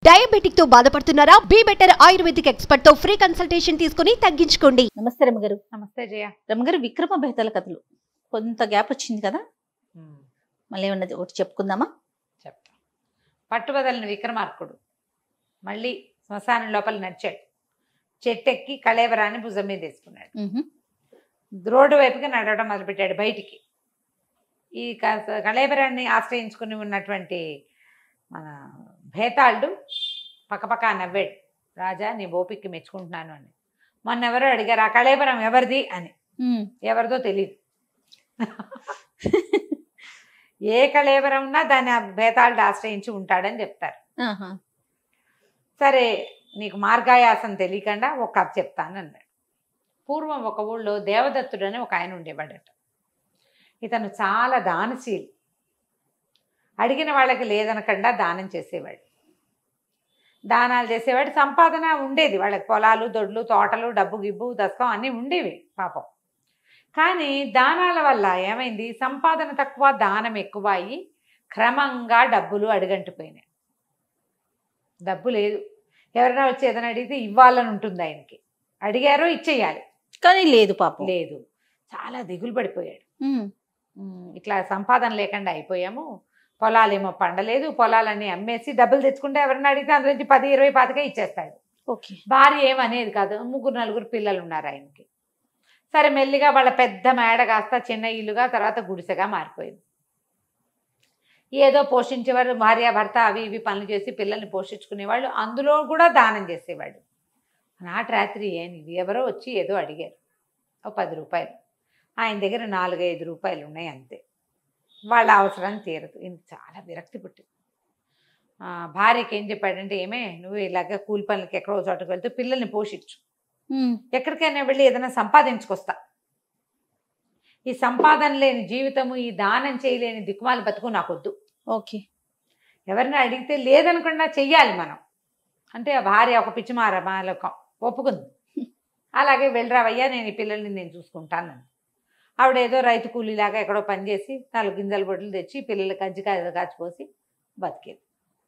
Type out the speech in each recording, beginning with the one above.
Diabetic తో బాధపడుతున్నారా? Be better ayurvedic expert తో ఫ్రీ కన్సల్టేషన్ తీసుకుని తగ్గించుకోండి. నమస్తే రమగారు. నమస్తే జయ. రమగారు, విక్రమ బెహతల కథలు కొంత గ్యాప్ వచ్చింది కదా, మళ్ళీ ఏమన్నది ఒకటి చెప్పుకుందామా? చెప్తా. పట్టుబదలని విక్రమార్కుడు మళ్ళీ శ్మశానం లోపల నడిచాడు. చెట్టెక్కి కళేబరాన్ని భుజం మీద వేసుకున్నాడు. రోడ్డు వైపుగా నడవడం మొదలుపెట్టాడు బయటికి. ఈ కళేబరాన్ని ఆశ్రయించుకుని ఉన్నటువంటి మన భేతాళుడు పక్కపక్క నవ్వాడు. రాజా, నీ ఓపికకి మెచ్చుకుంటున్నాను అని. మొన్న ఎవరో అడిగారు, ఆ కళేబరం ఎవరిది అని. ఎవరిదో తెలియదు. ఏ కళేబరం ఉన్నా దాన్ని భేతాళుడు ఆశ్రయించి ఉంటాడని చెప్తారు. సరే, నీకు మార్గాయాసం తెలియకుండా ఒక కథ చెప్తాను అన్నాడు. పూర్వం ఒక ఊళ్ళో దేవదత్తుడు అని ఒక ఆయన ఉండేవాడట. ఇతను చాలా దానశీలి. అడిగిన వాళ్ళకి లేదనకుండా దానం చేసేవాడు. దానాలు చేసేవాడు. సంపాదన ఉండేది వాళ్ళకి. పొలాలు, దొడ్లు, తోటలు, డబ్బు గిబ్బు, దశకం అన్నీ ఉండేవి పాపం. కానీ దానాల వల్ల ఏమైంది, సంపాదన తక్కువ, దానం ఎక్కువ అయ్యి క్రమంగా డబ్బులు అడుగంటిపోయినాయి. డబ్బు లేదు. ఎవరైనా వచ్చి ఏదైనా అడిగితే ఇవ్వాలని ఉంటుంది ఆయనకి. అడిగారో ఇచ్చేయాలి, కానీ లేదు పాపం. లేదు. చాలా దిగులు పడిపోయాడు. ఇట్లా సంపాదన లేకుండా అయిపోయాము. పొలాలేమో పండలేదు. పొలాలన్నీ అమ్మేసి డబ్బులు తెచ్చుకుంటే ఎవరైనా అడిగితే అందులోంచి 10, 20, 25 ఇచ్చేస్తాడు. ఓకే. భార్య ఏమనేది కాదు. 3, 4 పిల్లలు ఉన్నారు ఆయనకి. సరే, మెల్లిగా వాళ్ళ పెద్ద మేడ కాస్త చిన్న ఇల్లుగా, తర్వాత గుడిసెగా మారిపోయింది. ఏదో పోషించేవారు, భార్య భర్త అవి ఇవి పనులు చేసి పిల్లల్ని పోషించుకునేవాళ్ళు. అందులో కూడా దానం చేసేవాడు. నాటి రాత్రి ఎవరో వచ్చి ఏదో అడిగారు, ఒక 10 రూపాయలు. ఆయన దగ్గర 4, 5 రూపాయలు ఉన్నాయి అంతే. వాళ్ళ అవసరం తీరదు. ఇందుకు చాలా విరక్తి పుట్టింది. భార్యకి ఏం చెప్పాడంటే, ఏమే, నువ్వు ఇలాగ కూలి పనులకి ఎక్కడో చోటకు వెళ్తూ పిల్లల్ని పోషించు, ఎక్కడికైనా వెళ్ళి ఏదైనా సంపాదించుకొస్తా. ఈ సంపాదన లేని జీవితము, ఈ దానం చేయలేని దిక్కుమాలి బతుకు నాకొద్దు. ఓకే. ఎవరిని అడిగితే లేదనకుండా చెయ్యాలి మనం అంటే ఆ భార్య ఒక పిచ్చిమార మాలకం ఒప్పుకుంది. అలాగే వెళ్ళరావయ్యా, నేను ఈ పిల్లల్ని నేను చూసుకుంటాను. ఆవిడ ఏదో రైతు కూలీలాగా ఎక్కడో పనిచేసి 4 గింజల బొడ్లు తెచ్చి పిల్లలు కజ్జికాయ కాచిపోసి బతికేది.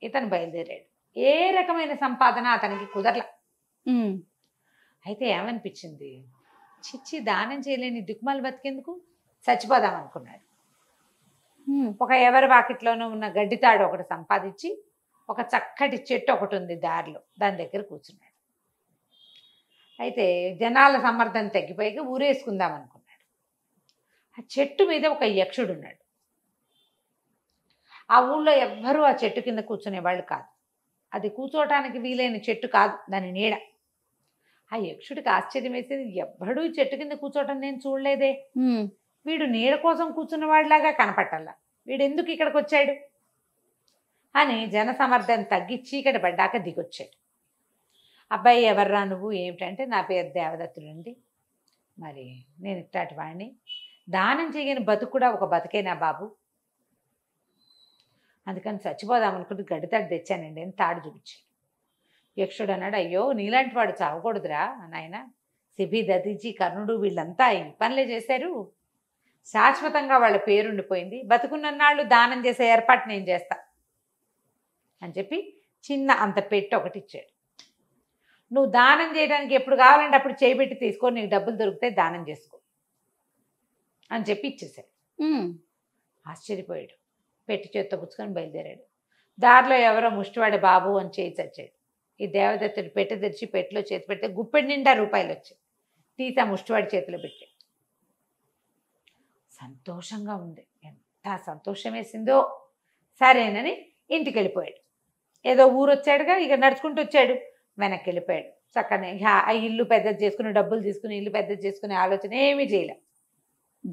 ఇతను బయలుదేరాడు. ఏ రకమైన సంపాదన అతనికి కుదరల. అయితే ఏమనిపించింది, చిచ్చి దానం చేయలేని దిక్కుమాలి బతికేందుకు, చచ్చిపోదాం అనుకున్నాడు. ఒక ఎవరి వాకిట్లోనూ ఉన్న గడ్డితాడు ఒకటి సంపాదించి ఒక చక్కటి చెట్టు ఒకటి ఉంది దారిలో, దాని దగ్గర కూర్చున్నాడు. అయితే జనాల సమర్థన తగ్గిపోయి ఊరేసుకుందాం అనుకున్నాడు. ఆ చెట్టు మీద ఒక యక్షుడు ఉన్నాడు. ఆ ఊళ్ళో ఎవ్వరూ ఆ చెట్టు కింద కూర్చునేవాళ్ళు కాదు. అది కూర్చోవటానికి వీలైన చెట్టు కాదు, దాని నీడ. ఆ యక్షుడికి ఆశ్చర్యం వేసేది, ఎవ్వడూ చెట్టు కింద కూర్చోవటం నేను చూడలేదే, వీడు నీడ కోసం కూర్చున్న వాడిలాగా కనపట్టాలా, వీడు ఎందుకు ఇక్కడికి వచ్చాడు అని జన సమర్థన తగ్గి చీకటి పడ్డాక దిగొచ్చాడు. అబ్బాయి, ఎవర్రా నువ్వు, ఏమిటంటే నా పేరు దేవదత్తుడండి, మరి నేను ఇట్లాంటి వాడిని, దానం చేయని బతుకు కూడా ఒక బతికేనా బాబు, అందుకని చచ్చిపోదాం అనుకుంటే గడ్డితాడు తెచ్చానండి అని తాడు చూపించాడు. యక్షుడు అన్నాడు, అయ్యో నీలాంటి వాడు చావకూడదురా నాయన, సిబి, దదీజీ, కర్ణుడు వీళ్ళంతా ఈ పనులే చేశారు, శాశ్వతంగా వాళ్ళ పేరుండిపోయింది, బతుకున్నన్నాళ్ళు దానం చేసే ఏర్పాటు నేను చేస్తా అని చెప్పి చిన్న అంత పెట్టి ఒకటి ఇచ్చాడు. నువ్వు దానం చేయడానికి ఎప్పుడు కావాలంటే అప్పుడు చేయబెట్టి తీసుకో, నీకు డబ్బులు దొరికితే దానం చేసుకో అని చెప్పి ఇచ్చేసాడు. ఆశ్చర్యపోయాడు. పెట్టి చేత్తో పుచ్చుకొని బయలుదేరాడు. దారిలో ఎవరో ముష్టివాడి బాబు అని చేయి చచ్చాడు. ఈ దేవదత్తుడు పెట్టె తెరిచి పెట్టెలో చేతి పెడితే గుప్పెడి నిండా రూపాయలు వచ్చాయి. తీసి ఆ ముష్టివాడి చేతిలో పెట్టాడు. సంతోషంగా ఉంది, ఎంత సంతోషం వేసిందో. సరేనని ఇంటికి వెళ్ళిపోయాడు. ఏదో ఊరు వచ్చాడుగా, ఇక నడుచుకుంటూ వచ్చాడు, వెనక్కి వెళ్ళిపోయాడు. చక్కనే ఆ ఇల్లు పెద్దది చేసుకుని, డబ్బులు తీసుకుని ఇల్లు పెద్దది చేసుకునే ఆలోచన ఏమీ చేయలే.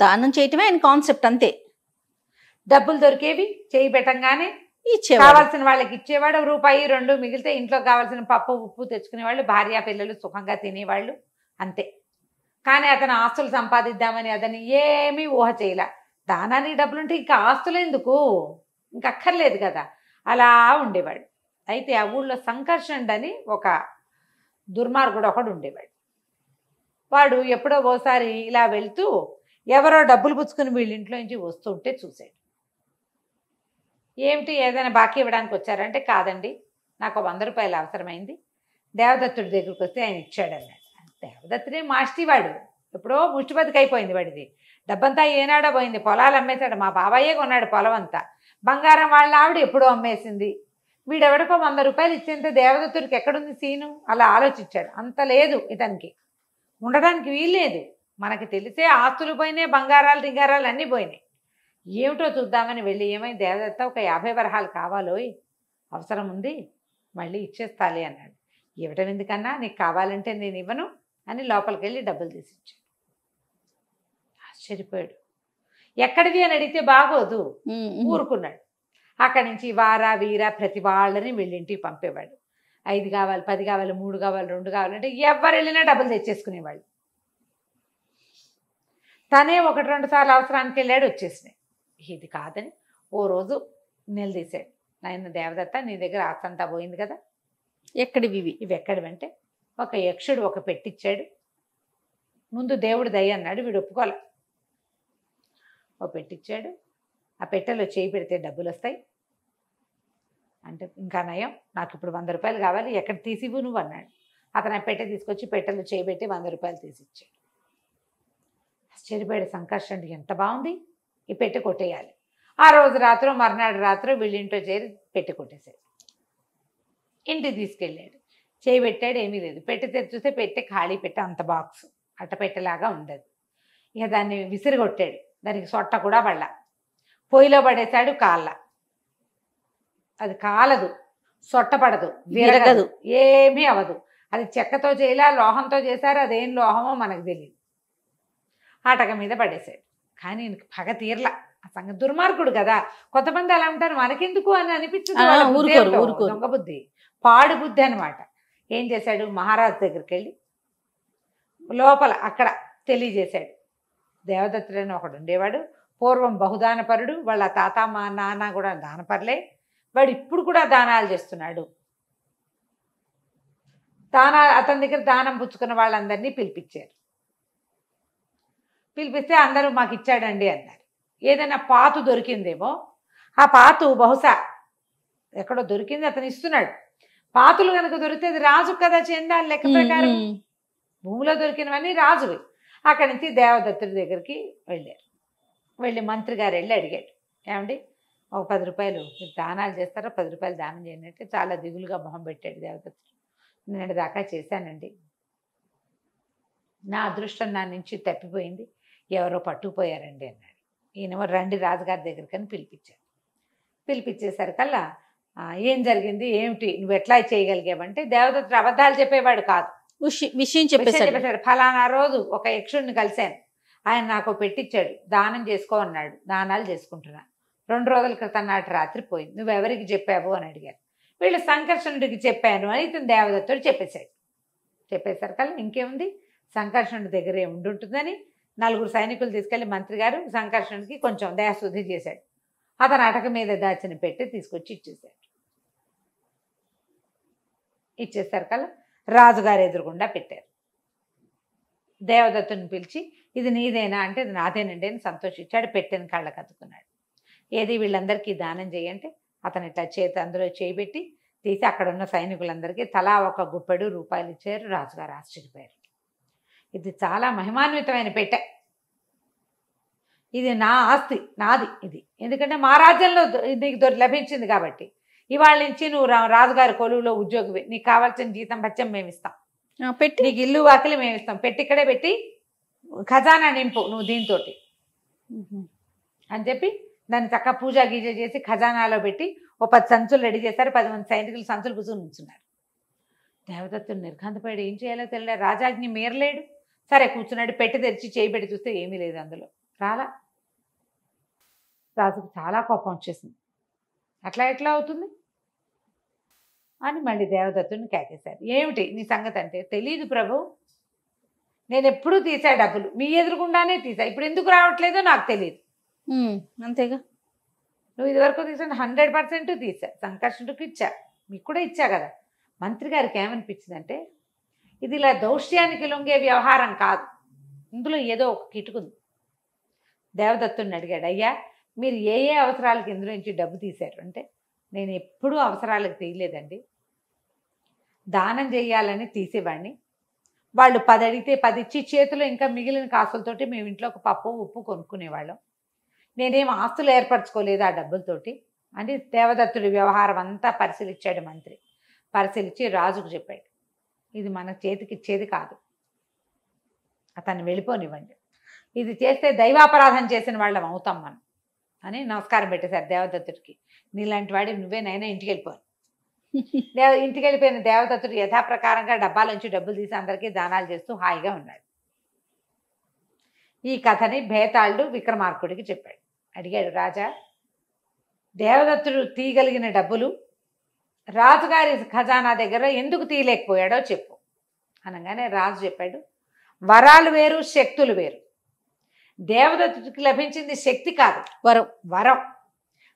దానం చేయటమే ఆయన కాన్సెప్ట్ అంతే. డబ్బులు దొరికేవి, చేయి పెట్టంగానే ఇచ్చేవాడు, కావాల్సిన వాళ్ళకి ఇచ్చేవాడు. రూపాయి 2 మిగిలితే ఇంట్లో కావాల్సిన పప్పు ఉప్పు తెచ్చుకునేవాళ్ళు, భార్య పిల్లలు సుఖంగా తినేవాళ్ళు, అంతే. కానీ అతను ఆస్తులు సంపాదిద్దామని అతను ఏమీ ఊహ చేయలే. దానానికి డబ్బులుంటే ఇంకా ఆస్తులు ఎందుకు, ఇంక అక్కర్లేదు కదా, అలా ఉండేవాడు. అయితే ఆ ఊళ్ళో సంకర్షణుడు అని ఒక దుర్మార్గుడు ఒకడు ఉండేవాడు. వాడు ఎప్పుడో ఓసారి ఇలా వెళ్తూ ఎవరో డబ్బులు పుచ్చుకుని వీళ్ళ ఇంట్లో నుంచి వస్తుంటే చూశాడు. ఏమిటి, ఏదైనా బాకీ ఇవ్వడానికి వచ్చారంటే, కాదండి, నాకు 100 రూపాయలు అవసరమైంది, దేవదత్తుడి దగ్గరికి వస్తే ఆయన ఇచ్చాడు అన్నాడు. దేవదత్తుడే మాస్టివాడు, ఎప్పుడో ముష్టి బతికైపోయింది వాడిది, డబ్బంతా ఏనాడో పోయింది, పొలాలు అమ్మేశాడు, మా బాబాయే కొన్నాడు పొలం అంతా, బంగారం వాళ్ళ ఆవిడ ఎప్పుడో అమ్మేసింది, వీడెవడికో 100 రూపాయలు ఇచ్చేంత దేవదత్తుడికి ఎక్కడుంది సీను, అలా ఆలోచించాడు. అంత లేదు ఇతనికి, ఉండడానికి వీల్లేదు. మనకి తెలిసే ఆస్తులు పోయినాయి, బంగారాలు రింగారాలు అన్నీ పోయినాయి. ఏమిటో చూద్దామని వెళ్ళి, ఏమైంది దేవదత్త, ఒక 50 వరహాలు కావాలోయ్, అవసరం ఉంది, మళ్ళీ ఇచ్చేస్తాలే అన్నాడు. ఇవ్వటం ఎందుకన్నా, నీకు కావాలంటే నేను ఇవ్వను అని లోపలికి వెళ్ళి డబ్బులు తీసి ఇచ్చాడు. ఆశ్చర్యపోయాడు. ఎక్కడిది అని అడిగితే బాగోదు, ఊరుకున్నాడు. అక్కడి నుంచి వార వీర ప్రతి వాళ్ళని వీళ్ళింటికి పంపేవాడు. 5 కావాలి, 10 కావాలి, 3 కావాలి, 2 కావాలంటే ఎవరు వెళ్ళినా డబ్బులు తెచ్చేసుకునేవాళ్ళు. తనే 1-2 సార్లు అవసరానికి వెళ్ళాడు, వచ్చేసినాయి. ఇది కాదని ఓ రోజు నిలదీశాడు. నాయన దేవదత్త, నీ దగ్గర ఆస్తంతా పోయింది కదా, ఎక్కడివి ఇవి ఎక్కడివంటే, ఒక యక్షుడు ఒక పెట్టిచ్చాడు, ముందు దేవుడు దయ అన్నాడు, వీడు ఒప్పుకోలే. ఓ పెట్టిచ్చాడు, ఆ పెట్టెలో చేయి పెడితే డబ్బులు వస్తాయి అంటే, ఇంకా నయం, నాకు ఇప్పుడు 100 రూపాయలు కావాలి, ఎక్కడ తీసివ్వు నువ్వు అన్నాడు. అతను ఆ పెట్టె తీసుకొచ్చి పెట్టెలో చేయి పెట్టి 100 రూపాయలు తీసిచ్చాడు. ఆశ్చర్యపోయాడు సంకర్షణుడు, ఎంత బాగుంది, ఈ పెట్టె కొట్టేయాలి. ఆ రోజు రాత్రి మర్నాడు రాత్రి వీళ్ళింట్లో చేరి పెట్టె కొట్టేశాడు. ఇంటికి తీసుకెళ్ళాడు, చేయి పెట్టాడు, ఏమీ లేదు. పెట్టె తెరిచి చూస్తే పెట్టె ఖాళీ, పెట్టె అంత బాక్స్ అట్ట పెట్టెలాగా ఉండదు. ఇక దాన్ని విసిరిగొట్టాడు, దానికి సొట్ట కూడా పడలా, పొయ్యిలో పడేశాడు, కాళ్ళ అది కాలదు, సొట్ట పడదు, విరగదు, ఏమీ అవ్వదు. అది చెక్కతో చేయలే, లోహంతో చేశారు, అదేం లోహమో మనకు తెలియదు. ఆటక మీద పడేశాడు. కానీ పగ తీరలా, ఆ సంగతి దుర్మార్గుడు కదా, కొంతమంది అలా ఉంటారు, మనకెందుకు అని అనిపించదు, దొంగ బుద్ధి, పాడు బుద్ధి అనమాట. ఏం చేశాడు, మహారాజు దగ్గరికి వెళ్ళి లోపల అక్కడ తెలియజేశాడు. దేవదత్తుడని ఒకడు ఉండేవాడు, పూర్వం బహుదానపరుడు, వాళ్ళ తాత మా నాన్న కూడా దానపరులే, వాడు ఇప్పుడు కూడా దానాలు చేస్తున్నాడు. అతని దగ్గర దానం పుచ్చుకున్న వాళ్ళందరినీ పిలిపించారు. పిలిపిస్తే అందరూ మాకు ఇచ్చాడండి అన్నారు. ఏదైనా పాతు దొరికిందేమో, ఆ పాతు బహుశా ఎక్కడో దొరికింది, అతను ఇస్తున్నాడు. పాతులు కనుక దొరికితే అది రాజు కదా, చెందాలి లెక్క ప్రకారం, భూమిలో దొరికినవన్నీ రాజువి. అక్కడి నుంచి దేవదత్తుడి దగ్గరికి వెళ్ళారు. వెళ్ళి మంత్రి గారు వెళ్ళి అడిగాడు, ఏమండి ఒక 10 రూపాయలు మీరు దానాలు చేస్తారో, 10 రూపాయలు దానం చేయండి అంటే, చాలా దిగులుగా మొహం పెట్టాడు దేవదత్తుడు. నేను దాకా చేశానండి, నా అదృష్టం నా నుంచి తప్పిపోయింది, ఎవరో పట్టుకుపోయారండి అన్నాడు. ఈయన రండి రాజుగారి దగ్గరికి అని పిలిపించారు. పిలిపించేసరికల్లా ఏం జరిగింది, ఏమిటి, నువ్వు ఎట్లా చేయగలిగావంటే, దేవదత్తుడు అబద్ధాలు చెప్పేవాడు కాదు, విషయం చెప్పేశాడు. ఫలానా రోజు ఒక యక్షుడిని కలిశాను, ఆయన నాకు పెట్టించాడు, దానం చేసుకో అన్నాడు, దానాలు చేసుకుంటున్నా, 2 రోజుల క్రితం నాటి రాత్రి పోయింది, నువ్వెవరికి చెప్పావు అని అడిగారు. వీళ్ళు సంకర్షణుడికి చెప్పాను అని ఇతను దేవదత్తుడు చెప్పేశాడు. చెప్పేసరికల్లా ఇంకేముంది, సంకర్షణుడి దగ్గరే ఉంటుందని 4 సైనికులు తీసుకెళ్లి మంత్రి గారు సంకర్షణుడికి కొంచెం దేహశుద్ధి చేశాడు. అతను అటక మీద దాచిన పెట్టి తీసుకొచ్చి ఇచ్చేశాడు. ఇచ్చేసరికల్లా రాజుగారు ఎదురుగుండా పెట్టారు. దేవదత్తుని పిలిచి, ఇది నీదేనా అంటే, ఇది నాదేనండి అని సంతోషించాడు. పెట్టెని కళ్ళకు అద్దుకున్నాడు. ఏది వీళ్ళందరికీ దానం చేయంటే, అతను ఇట్లా అందులో చేయబెట్టి తీసి అక్కడ ఉన్న సైనికులందరికీ తలా 1 గుప్పెడు రూపాయలు ఇచ్చారు. రాజుగారు ఆశ్చర్యపోయారు. ఇది చాలా మహిమాన్వితమైన పెట్టె, ఇది నా ఆస్తి, నాది ఇది, ఎందుకంటే మా రాజ్యంలో నీకు లభించింది కాబట్టి, ఇవాళ నుంచి నువ్వు రాజుగారి కొలువులో ఉద్యోగివి, నీకు కావాల్సిన జీతం బత్యం మేము ఇస్తాం, పెట్టి నీకు ఇల్లు వాకిలి మేము ఇస్తాం, పెట్టి ఇక్కడే పెట్టి ఖజానా నింపు నువ్వు దీంతో అని చెప్పి దాన్ని చక్కగా పూజ గీజ చేసి ఖజానాలో పెట్టి ఓ 10 సంచులు రెడీ చేశారు. 10 మంది సైనికులు సంచులు కూర్చొని ఉంచున్నారు. దేవదత్తుడు నిర్ఘాంతపోయాడు, ఏం చేయాలో తెలియదు, రాజాజ్ఞ మీరలేడు. సరే కూర్చున్నాడు, పెట్టి తెరిచి చేయి పెట్టి చూస్తే ఏమీ లేదు అందులో, రాలా. రాజుకు చాలా కోపం వచ్చేసింది, అట్లా ఎట్లా అవుతుంది అని మళ్ళీ దేవదత్తుడిని కేకేశారు. ఏమిటి నీ సంగతి అంటే, తెలీదు ప్రభు, నేను ఎప్పుడూ తీసా డబ్బులు, మీ ఎదురుగుండానే తీసా, ఇప్పుడు ఎందుకు రావట్లేదో నాకు తెలియదు. అంతేగా, నువ్వు ఇదివరకు తీసా 100% తీసా, సంకర్షణుడికి ఇచ్చా, మీకు కూడా ఇచ్చా కదా. మంత్రి గారికి ఏమనిపించిందంటే, ఇది ఇలా దౌష్ట్యానికి లొంగే వ్యవహారం కాదు, ఇందులో ఏదో ఒక కిటుకుంది. దేవదత్తుడిని అడిగాడు, అయ్యా మీరు ఏ అవసరాలకు ఇందులో నుంచి డబ్బు తీశారు అంటే, నేను ఎప్పుడూ అవసరాలకు తీయలేదండి, దానం చేయాలని తీసేవాడిని. వాళ్ళు 10 అడిగితే 10 ఇచ్చి చేతిలో ఇంకా మిగిలిన కాసులతోటి మేము ఇంట్లో ఒక పప్పు ఉప్పు కొనుక్కునేవాళ్ళం. నేనేం ఆస్తులు ఏర్పరచుకోలేదు ఆ డబ్బులతోటి అని దేవదత్తుడి వ్యవహారం అంతా పరిశీలించాడు మంత్రి. పరిశీలించి రాజుకు చెప్పాడు, ఇది మన చేతికి ఇచ్చేది కాదు, అతన్ని వెళ్ళిపోనివ్వండి, ఇది చేస్తే దైవాపరాధం చేసిన వాళ్ళం అవుతాం మనం అని నమస్కారం పెట్టేశారు దేవదత్తుడికి. నీలాంటి వాడి నువ్వేనైనా ఇంటికి వెళ్ళిపోయి. ఇంటికి వెళ్ళిపోయిన దేవదత్తుడు యథాప్రకారంగా డబ్బాలోంచి డబ్బులు తీసి అందరికీ దానాలు చేస్తూ హాయిగా ఉన్నాడు. ఈ కథని భేతాళుడు విక్రమార్కుడికి చెప్పాడు. అడిగాడు, రాజా, దేవదత్తుడు తీయగలిగిన డబ్బులు రాజుగారి ఖజానా దగ్గర ఎందుకు తీయలేకపోయాడో చెప్పు అనగానే రాజు చెప్పాడు, వరాలు వేరు, శక్తులు వేరు. దేవదత్తుడికి లభించింది శక్తి కాదు, వరం.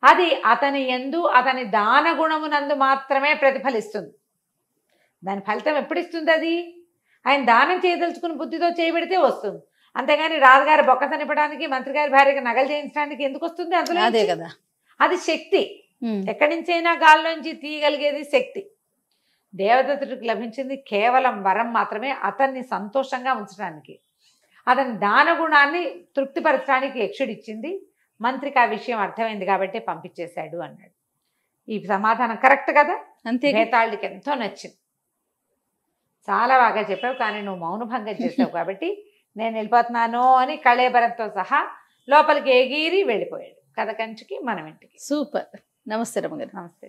అది అతని యందు అతని దాన గుణమునందు మాత్రమే ప్రతిఫలిస్తుంది. దాని ఫలితం ఎప్పుడు ఇస్తుంది? అది ఆయన దానం చేయదలుచుకుని బుద్ధితో చేయబెడితే వస్తుంది. అంతేగాని రాజుగారి బొక్క నింపడానికి, మంత్రి గారి భార్యకి నగలు చేయించడానికి ఎందుకు వస్తుంది? అందులో అదే కదా, అది శక్తి. ఎక్కడి నుంచైనా గాల్లోంచి తీయగలిగేది శక్తి. దేవదత్తుడికి లభించింది కేవలం వరం మాత్రమే, అతన్ని సంతోషంగా ఉంచడానికి, అతని దాన గుణాన్ని తృప్తిపరచడానికి యక్షుడిచ్చింది. మంత్రికి ఆ విషయం అర్థమైంది కాబట్టి పంపించేశాడు అన్నాడు. ఈ సమాధానం కరెక్ట్ కదా? అంతే. భేతాళుడికి ఎంతో నచ్చింది. చాలా బాగా చెప్పావు, కానీ నువ్వు మౌనభంగం చేసావు కాబట్టి నేను వెళ్ళిపోతున్నాను అని కళేబరంతో సహా లోపలికి ఎగిరి వెళ్ళిపోయాడు. కథ కంచికి మనం ఇంటికి. సూపర్. నమస్తే రమ్మగారు. నమస్తే.